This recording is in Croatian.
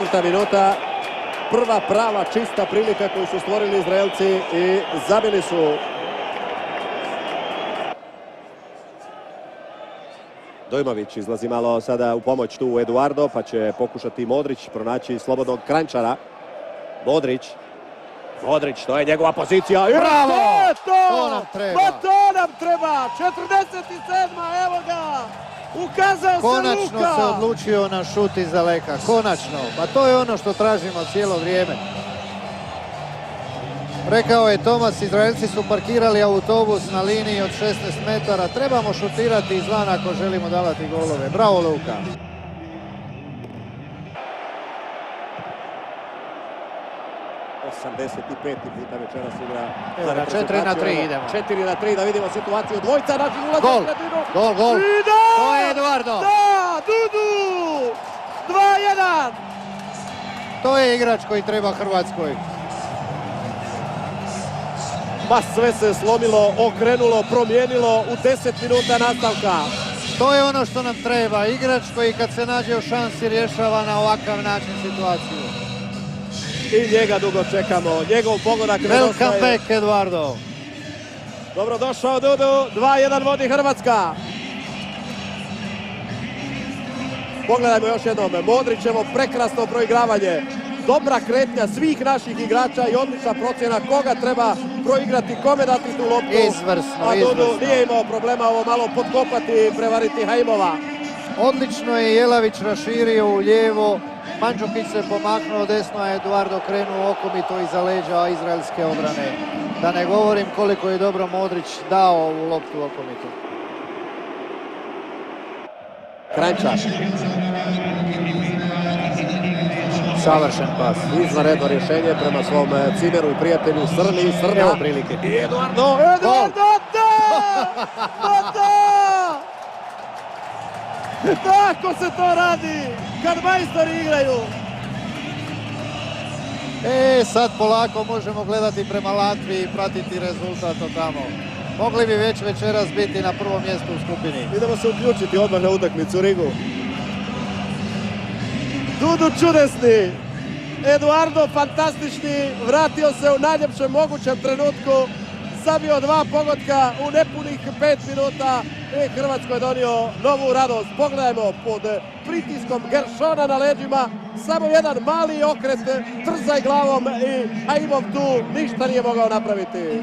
Minuta, prva prava čista prilika koju su stvorili Izraelci i zabili su. Dojmović izlazi malo sada u pomoć tu Eduardo, pa će pokušati Modrić pronaći slobodnog Kranjčara. Modrić, to je njegova pozicija. Bravo! To nam treba. Pa to nam treba! 47. Evo ga! Ukazao se Luka! Konačno se odlučio na šut iz daleka. Konačno. Pa to je ono što tražimo cijelo vrijeme. Rekao je Tomas, Izraelci su parkirali autobus na liniji od 16 metara. Trebamo šutirati izvan ako želimo davati golove. Bravo Luka! puta večeras igra. Evo na 4-3 idemo. 4-3, da vidimo situaciju. Dvojica naši ulaze Gol! u sredinu. Gol! I da! To je Eduardo! Da! Dudu! 2-1! To je igrač koji treba Hrvatskoj. Pa sve se slomilo, okrenulo, promijenilo u 10 minuta nastavka. To je ono što nam treba. Igrač koji kad se nađe u šansi rješava na ovakav način situaciju. I njega dugo čekamo. Njegov pogodak nedostaje. Welcome back, Eduardo. Dobrodošao Dudu. 2-1 vodi Hrvatska. Pogledajmo još jednom. Modrićevo prekrasno proigravanje. Dobra kretnja svih naših igrača i odlična procjena koga treba proigrati, kome dati tu loptu. Izvrsno, a Dudu izvrsno. nije imao problema ovo malo potkopati i prevariti Haimova. Odlično je Jelavić raširio u lijevo. Mandžukić se pomaknuo desno, a Eduardo krenuo okomito iza leđa izraelske obrane. Da ne govorim koliko je dobro Modrić dao ovu loptu okomito. Kranjčar. Savršen pas. Izvanredno rješenje prema svom cimeru i prijatelju Srni. Evo prilike. I Eduardo, da! Pa da! Tako se to radi kad majstori igraju. Sad polako možemo gledati prema Latviji i pratiti rezultat od tamo. Mogli bi već večeras biti na prvom mjestu u skupini. Idemo se uključiti odmah na utakmicu u Rigu. Dudu čudesni, Eduardo fantastični, vratio se u najljepšem mogućem trenutku, zabio 2 pogotka u nepunih 5 minuta i Hrvatskoj donio novu radost. Pogledajmo, pod pritiskom Gershona na leđima, samo jedan mali okret, trzaj glavom i Haimov tu ništa nije mogao napraviti.